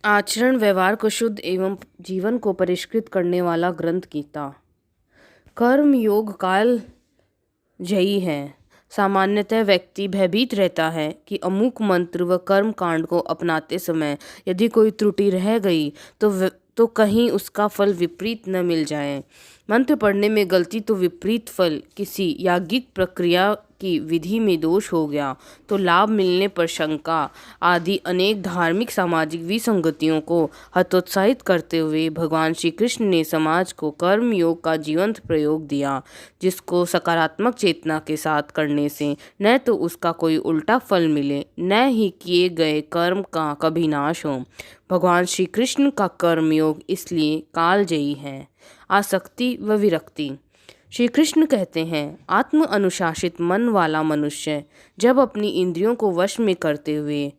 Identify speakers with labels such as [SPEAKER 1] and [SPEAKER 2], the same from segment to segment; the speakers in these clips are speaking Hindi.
[SPEAKER 1] आचरण व्यवहार को शुद्ध एवं जीवन को परिष्कृत करने वाला ग्रंथ गीता। कर्म योग काल जयी है। सामान्यतः व्यक्ति भयभीत रहता है कि अमुक मंत्र व कर्म कांड को अपनाते समय यदि कोई त्रुटि रह गई तो कहीं उसका फल विपरीत न मिल जाए। मंत्र पढ़ने में गलती तो विपरीत फल, किसी याज्ञिक प्रक्रिया की विधि में दोष हो गया तो लाभ मिलने पर शंका आदि अनेक धार्मिक सामाजिक विसंगतियों को हतोत्साहित करते हुए भगवान श्री कृष्ण ने समाज को कर्म योग का जीवंत प्रयोग दिया, जिसको सकारात्मक चेतना के साथ करने से न तो उसका कोई उल्टा फल मिले, न ही किए गए कर्म का कभी नाश हो। भगवान श्री कृष्ण का कर्म योग इसलिए कालजयी है। आसक्ति व विरक्ति। श्री कृष्ण कहते हैं, आत्म अनुशासित मन वाला मनुष्य जब अपनी इंद्रियों को वश में करते हुए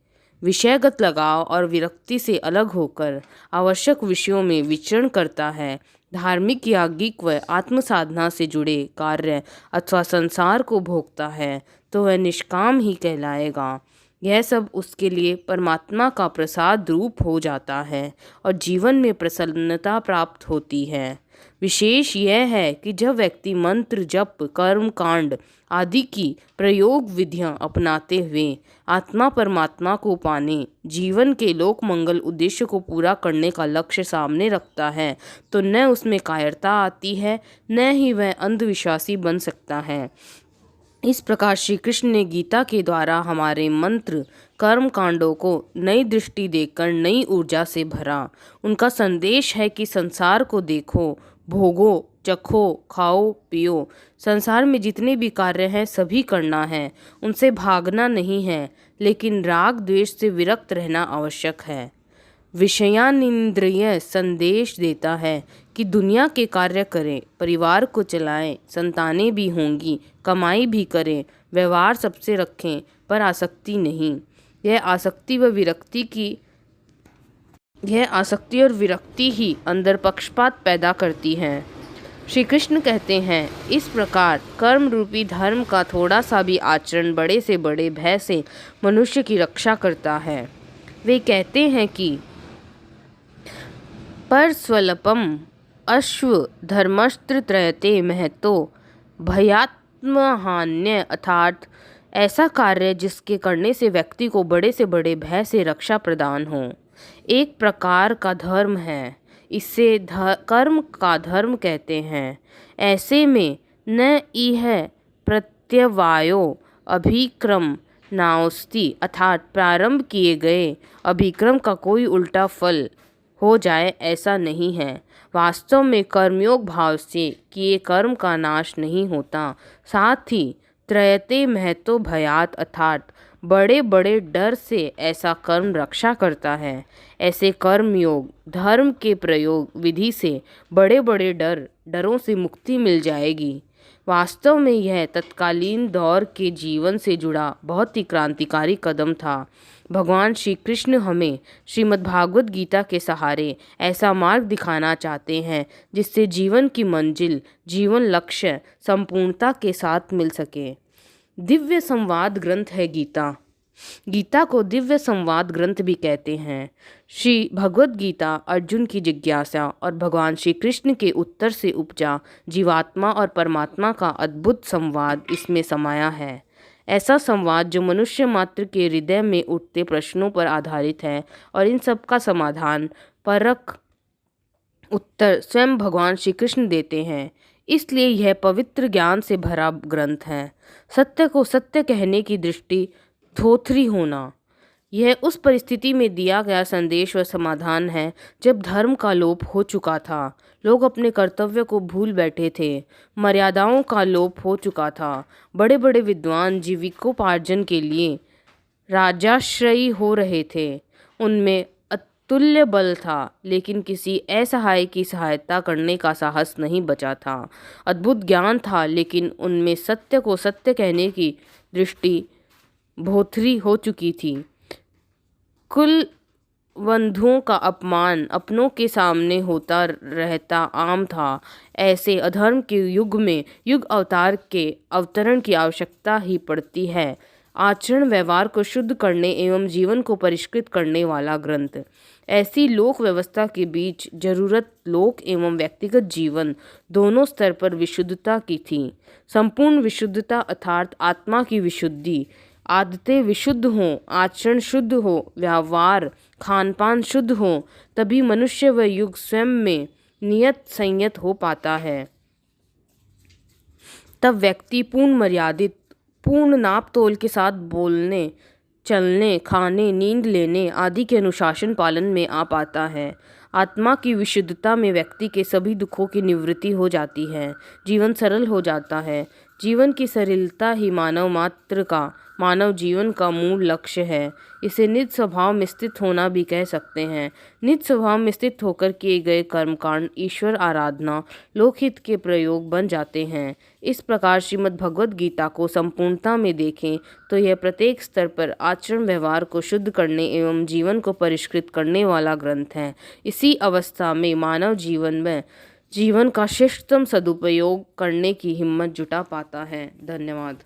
[SPEAKER 1] विषयगत लगाव और विरक्ति से अलग होकर आवश्यक विषयों में विचरण करता है, धार्मिक याज्ञिक व आत्म साधना से जुड़े कार्य अथवा संसार को भोगता है, तो वह निष्काम ही कहलाएगा। यह सब उसके लिए परमात्मा का प्रसाद रूप हो जाता है और जीवन में प्रसन्नता प्राप्त होती है। विशेष यह है कि जब व्यक्ति मंत्र जप कर्म कांड आदि की प्रयोग विधियां अपनाते हुए आत्मा परमात्मा को पाने, जीवन के लोक मंगल उद्देश्य को पूरा करने का लक्ष्य सामने रखता है, तो न उसमें कायरता आती है, न ही वह अंधविश्वासी बन सकता है। इस प्रकार श्री कृष्ण ने गीता के द्वारा हमारे मंत्र कर्म कांडों को नई दृष्टि देकर नई ऊर्जा से भरा। उनका संदेश है कि संसार को देखो, भोगो, चखो, खाओ, पियो। संसार में जितने भी कार्य हैं सभी करना है, उनसे भागना नहीं है, लेकिन राग द्वेष से विरक्त रहना आवश्यक है। विषयानिंद्रिय संदेश देता है कि दुनिया के कार्य करें, परिवार को चलाएं, संतानें भी होंगी, कमाई भी करें, व्यवहार सबसे रखें, पर आसक्ति नहीं। यह आसक्ति और विरक्ति ही अंदर पक्षपात पैदा करती है। श्री कृष्ण कहते हैं, इस प्रकार कर्म रूपी धर्म का थोड़ा सा भी आचरण बड़े से बड़े भय से मनुष्य की रक्षा करता है। वे कहते हैं कि पर स्वल्पम अश्व धर्मस्त्र त्रयते महतो भयात्महान्य, अर्थात ऐसा कार्य जिसके करने से व्यक्ति को बड़े से बड़े भय से रक्षा प्रदान हो, एक प्रकार का धर्म है। इसे कर्म का धर्म कहते हैं। ऐसे में न इह प्रत्यवायो अभिक्रम नास्ति, अर्थात प्रारंभ किए गए अभिक्रम का कोई उल्टा फल हो जाए, ऐसा नहीं है। वास्तव में कर्मयोग भाव से किए कर्म का नाश नहीं होता, साथ ही त्रयते महतो भयात, अर्थात बड़े बड़े डर से ऐसा कर्म रक्षा करता है। ऐसे कर्म योग धर्म के प्रयोग विधि से बड़े बड़े डरों से मुक्ति मिल जाएगी। वास्तव में यह तत्कालीन दौर के जीवन से जुड़ा बहुत ही क्रांतिकारी कदम था। भगवान श्री कृष्ण हमें श्रीमद्भागवत गीता के सहारे ऐसा मार्ग दिखाना चाहते हैं जिससे जीवन की मंजिल, जीवन लक्ष्य संपूर्णता के साथ मिल सके। दिव्य संवाद ग्रंथ है गीता। गीता को दिव्य संवाद ग्रंथ भी कहते हैं। श्री भगवत गीता अर्जुन की जिज्ञासा और भगवान श्री कृष्ण के उत्तर से उपजा जीवात्मा और परमात्मा का अद्भुत संवाद इसमें समाया है। ऐसा संवाद जो मनुष्य मात्र के हृदय में उठते प्रश्नों पर आधारित है और इन सब का समाधान परख उत्तर स्वयं भगवान श्री कृष्ण देते हैं। इसलिए यह पवित्र ज्ञान से भरा ग्रंथ है। सत्य को सत्य कहने की दृष्टि थोथरी होना, यह उस परिस्थिति में दिया गया संदेश व समाधान है जब धर्म का लोप हो चुका था, लोग अपने कर्तव्य को भूल बैठे थे, मर्यादाओं का लोप हो चुका था। बड़े बड़े विद्वान जीविकोपार्जन के लिए राजाश्रयी हो रहे थे, उनमें अतुल्य बल था, लेकिन किसी असहाय की सहायता करने का साहस नहीं बचा था। अद्भुत ज्ञान था, लेकिन उनमें सत्य को सत्य कहने की दृष्टि भोथरी हो चुकी थी। कुल बंधुओं का अपमान अपनों के सामने होता रहता आम था। ऐसे अधर्म के युग में युग अवतार के अवतरण की आवश्यकता ही पड़ती है। आचरण व्यवहार को शुद्ध करने एवं जीवन को परिष्कृत करने वाला ग्रंथ। ऐसी लोक व्यवस्था के बीच जरूरत लोक एवं व्यक्तिगत जीवन दोनों स्तर पर विशुद्धता की थी। संपूर्ण विशुद्धता अर्थात आत्मा की विशुद्धि, आदतें विशुद्ध हों, आचरण शुद्ध हो, व्यवहार खान पान शुद्ध हो, तभी मनुष्य व युग स्वयं में नियत संयत हो पाता है। तब व्यक्ति पूर्ण मर्यादित, पूर्ण नाप तोल के साथ बोलने, चलने, खाने, नींद लेने आदि के अनुशासन पालन में आ पाता है। आत्मा की विशुद्धता में व्यक्ति के सभी दुखों की निवृत्ति हो जाती है, जीवन सरल हो जाता है। जीवन की सरलता ही मानव जीवन का मूल लक्ष्य है। इसे निज स्वभाव में स्थित होना भी कह सकते हैं। निज स्वभाव में स्थित होकर किए गए कर्मकांड ईश्वर आराधना, लोकहित के प्रयोग बन जाते हैं। इस प्रकार श्रीमद् भगवद गीता को संपूर्णता में देखें तो यह प्रत्येक स्तर पर आचरण व्यवहार को शुद्ध करने एवं जीवन को परिष्कृत करने वाला ग्रंथ है। इसी अवस्था में मानव जीवन का श्रेष्ठतम सदुपयोग करने की हिम्मत जुटा पाता है। धन्यवाद।